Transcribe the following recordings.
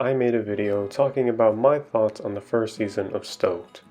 I made a video talking about my thoughts on the first season of Stoked.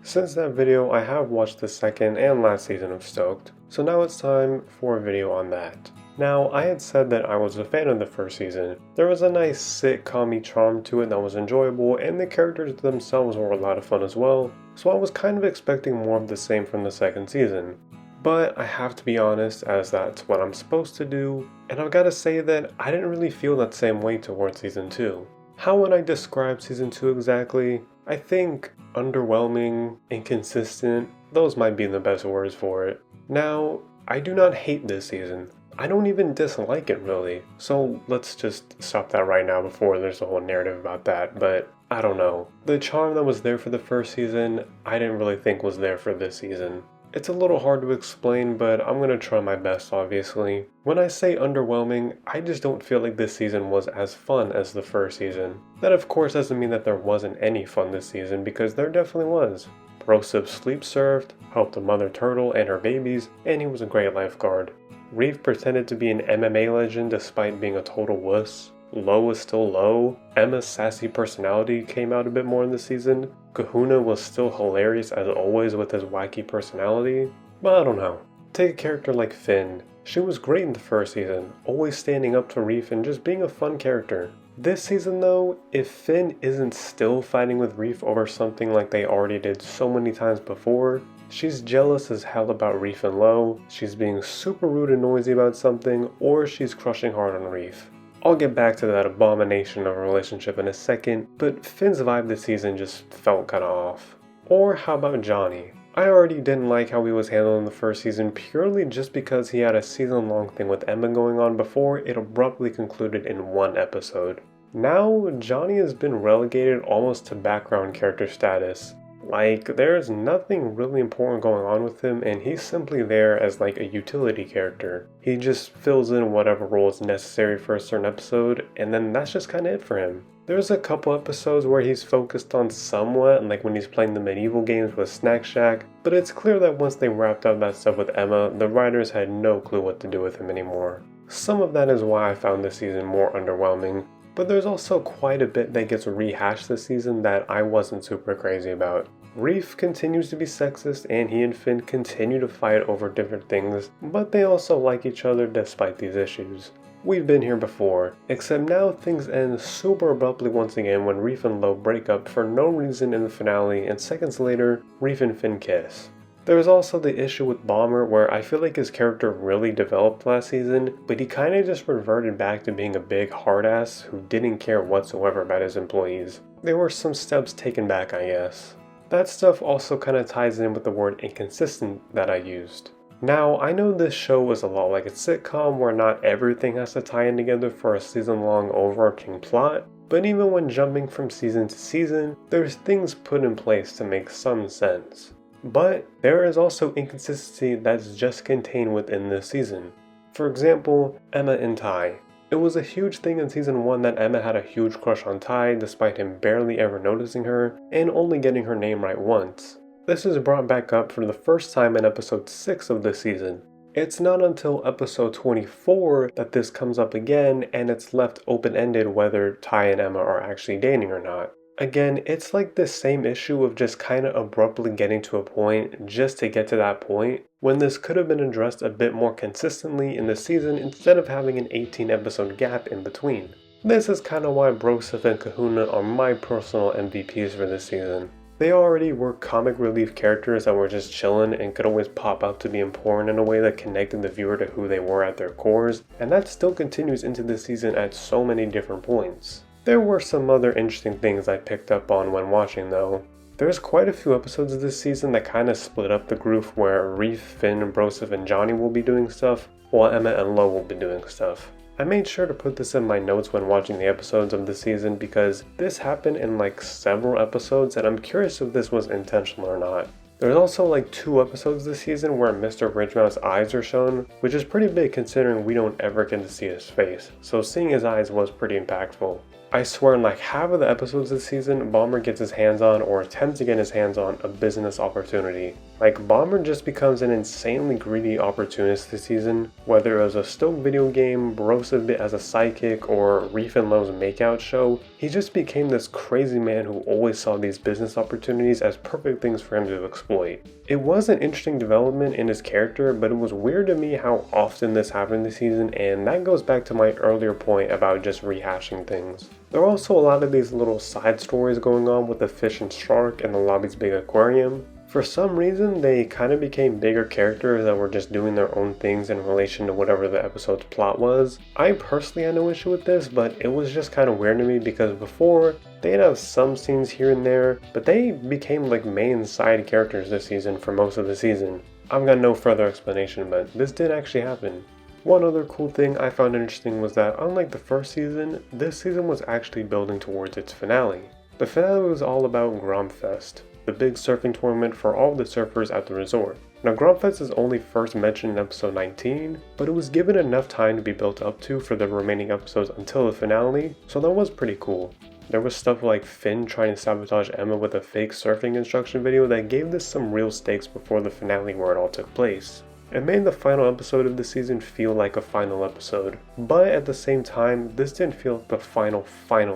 Since that video, I have watched the second and last season of Stoked, so now it's time for a video on that. Now, I had said that I was a fan of the first season. There was a nice sitcom-y charm to it that was enjoyable, and the characters themselves were a lot of fun as well, so I was kind of expecting more of the same from the second season. But I have to be honest, as that's what I'm supposed to do, and I've gotta say that I didn't really feel that same way towards season 2. How would I describe season 2 exactly? I think underwhelming, inconsistent, those might be the best words for it. Now, I do not hate this season. I don't even dislike it really, so let's just stop that right now before there's a whole narrative about that, but I don't know. The charm that was there for the first season, I didn't really think was there for this season. It's a little hard to explain, but I'm gonna try my best obviously. When I say underwhelming, I just don't feel like this season was as fun as the first season. That of course doesn't mean that there wasn't any fun this season, because there definitely was. Broseph sleep served, helped a mother turtle and her babies, and he was a great lifeguard. Reef pretended to be an MMA legend despite being a total wuss. Lo was still Lo. Emma's sassy personality came out a bit more in this season. Kahuna was still hilarious as always with his wacky personality. But I don't know. Take a character like Finn. She was great in the first season, always standing up to Reef and just being a fun character. This season though, if Finn isn't still fighting with Reef over something like they already did so many times before, she's jealous as hell about Reef and Lo, she's being super rude and noisy about something, or she's crushing hard on Reef. I'll get back to that abomination of a relationship in a second, but Finn's vibe this season just felt kinda off. Or how about Johnny? I already didn't like how he was handled in the first season purely just because he had a season-long thing with Emma going on before it abruptly concluded in one episode. Now, Johnny has been relegated almost to background character status. Like, there's nothing really important going on with him, and he's simply there as like a utility character. He just fills in whatever role is necessary for a certain episode, and then that's just kinda it for him. There's a couple episodes where he's focused on somewhat, like when he's playing the medieval games with Snack Shack, but it's clear that once they wrapped up that stuff with Emma, the writers had no clue what to do with him anymore. Some of that is why I found this season more underwhelming, but there's also quite a bit that gets rehashed this season that I wasn't super crazy about. Reef continues to be sexist and he and Finn continue to fight over different things, but they also like each other despite these issues. We've been here before, except now things end super abruptly once again when Reef and Lo break up for no reason in the finale, and seconds later, Reef and Finn kiss. There's also the issue with Bomber where I feel like his character really developed last season, but he kinda just reverted back to being a big hard ass who didn't care whatsoever about his employees. There were some steps taken back, I guess. That stuff also kinda ties in with the word inconsistent that I used. Now, I know this show is a lot like a sitcom where not everything has to tie in together for a season-long overarching plot, but even when jumping from season to season, there's things put in place to make some sense. But there is also inconsistency that's just contained within this season. For example, Emma and Ty. It was a huge thing in season 1 that Emma had a huge crush on Ty despite him barely ever noticing her and only getting her name right once. This is brought back up for the first time in episode 6 of this season. It's not until episode 24 that this comes up again and it's left open-ended whether Ty and Emma are actually dating or not. Again, it's like the same issue of just kinda abruptly getting to a point just to get to that point, when this could have been addressed a bit more consistently in the season instead of having an 18 episode gap in between. This is kinda why Broseph and Kahuna are my personal MVPs for this season. They already were comic relief characters that were just chillin' and could always pop out to be important in a way that connected the viewer to who they were at their cores, and that still continues into this season at so many different points. There were some other interesting things I picked up on when watching though. There's quite a few episodes of this season that kinda split up the group where Reef, Finn, Broseph, and Johnny will be doing stuff, while Emma and Lo will be doing stuff. I made sure to put this in my notes when watching the episodes of this season because this happened in like several episodes and I'm curious if this was intentional or not. There's also like 2 episodes this season where Mr. Ridgemouth's eyes are shown, which is pretty big considering we don't ever get to see his face, so seeing his eyes was pretty impactful. I swear in like half of the episodes this season, Bomber gets his hands on or attempts to get his hands on a business opportunity. Like Bomber just becomes an insanely greedy opportunist this season, whether it was a Stoked video game, Brosif as a sidekick, or Reef and Lowe's makeout show. He just became this crazy man who always saw these business opportunities as perfect things for him to exploit. It was an interesting development in his character, but it was weird to me how often this happened this season, and that goes back to my earlier point about just rehashing things. There are also a lot of these little side stories going on with the fish and shark and the lobby's big aquarium. For some reason, they kind of became bigger characters that were just doing their own things in relation to whatever the episode's plot was. I personally had no issue with this, but it was just kind of weird to me because before, they'd have some scenes here and there, but they became like main side characters this season for most of the season. I've got no further explanation, but this did actually happen. One other cool thing I found interesting was that unlike the first season, this season was actually building towards its finale. The finale was all about Gromfest, the big surfing tournament for all the surfers at the resort. Now Gromfest is only first mentioned in episode 19, but it was given enough time to be built up to for the remaining episodes until the finale, so that was pretty cool. There was stuff like Finn trying to sabotage Emma with a fake surfing instruction video that gave this some real stakes before the finale where it all took place. It made the final episode of the season feel like a final episode, but at the same time, this didn't feel like the final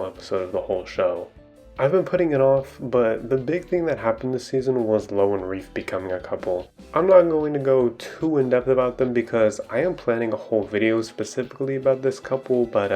episode of the whole show. I've been putting it off, but the big thing that happened this season was Lo and Reef becoming a couple. I'm not going to go too in depth about them because I am planning a whole video specifically about this couple, but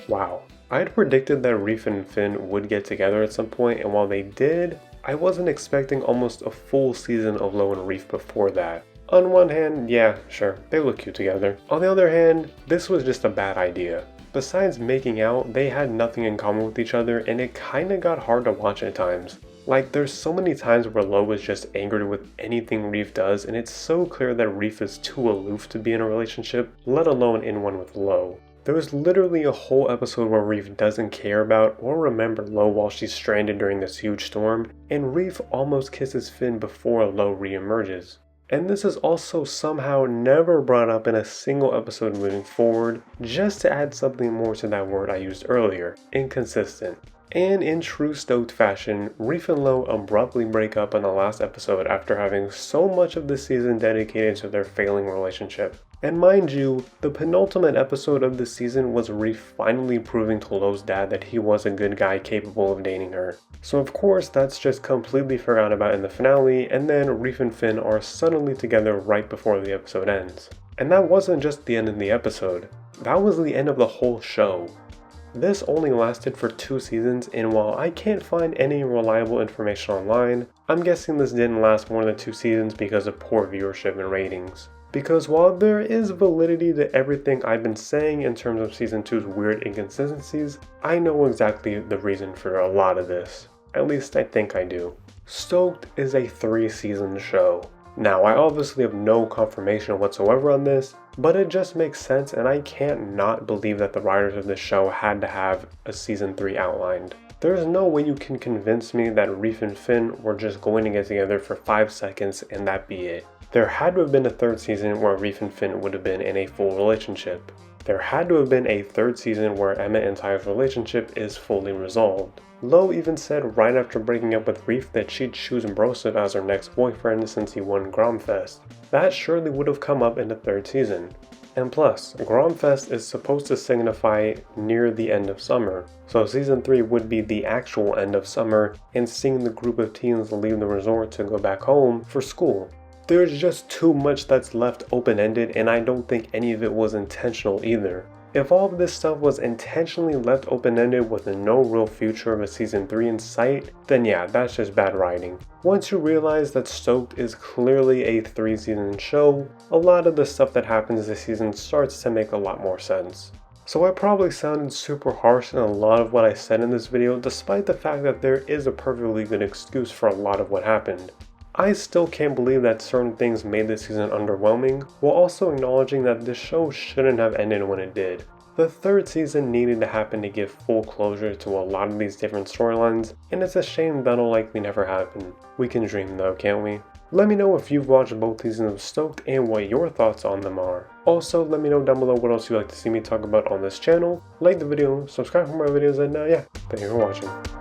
wow. I had predicted that Reef and Finn would get together at some point, and while they did, I wasn't expecting almost a full season of Lo and Reef before that. On one hand, yeah, sure, they look cute together. On the other hand, this was just a bad idea. Besides making out, they had nothing in common with each other, and it kinda got hard to watch at times. Like, there's so many times where Lo is just angry with anything Reef does, and it's so clear that Reef is too aloof to be in a relationship, let alone in one with Lo. There was literally a whole episode where Reef doesn't care about or remember Lo while she's stranded during this huge storm, and Reef almost kisses Finn before Lo re-emerges. And this is also somehow never brought up in a single episode moving forward, just to add something more to that word I used earlier, inconsistent. And in true Stoked fashion, Reef and Lo abruptly break up in the last episode after having so much of the season dedicated to their failing relationship. And mind you, the penultimate episode of the season was Reef finally proving to Lo's dad that he was a good guy capable of dating her. So of course that's just completely forgotten about in the finale, and then Reef and Finn are suddenly together right before the episode ends. And that wasn't just the end of the episode, that was the end of the whole show. This only lasted for 2 seasons, and while I can't find any reliable information online, I'm guessing this didn't last more than 2 seasons because of poor viewership and ratings. Because while there is validity to everything I've been saying in terms of Season 2's weird inconsistencies, I know exactly the reason for a lot of this. At least I think I do. Stoked is a 3-season show. Now, I obviously have no confirmation whatsoever on this, but it just makes sense, and I can't not believe that the writers of this show had to have a Season 3 outlined. There's no way you can convince me that Reef and Finn were just going to get together for 5 seconds and that be it. There had to have been a 3rd season where Reef and Finn would have been in a full relationship. There had to have been a 3rd season where Emma and Ty's relationship is fully resolved. Lo even said right after breaking up with Reef that she'd choose Brosif as her next boyfriend since he won Gromfest. That surely would have come up in the 3rd season. And plus, Gromfest is supposed to signify near the end of summer, so Season 3 would be the actual end of summer and seeing the group of teens leave the resort to go back home for school. There's just too much that's left open-ended, and I don't think any of it was intentional either. If all of this stuff was intentionally left open-ended with no real future of a Season 3 in sight, then yeah, that's just bad writing. Once you realize that Stoked is clearly a 3-season show, a lot of the stuff that happens this season starts to make a lot more sense. So I probably sounded super harsh in a lot of what I said in this video, despite the fact that there is a perfectly good excuse for a lot of what happened. I still can't believe that certain things made this season underwhelming, while also acknowledging that this show shouldn't have ended when it did. The 3rd season needed to happen to give full closure to a lot of these different storylines, and it's a shame that'll likely never happen. We can dream though, can't we? Let me know if you've watched both seasons of Stoked and what your thoughts on them are. Also, let me know down below what else you'd like to see me talk about on this channel. Like the video, subscribe for more videos, and yeah, thank you for watching.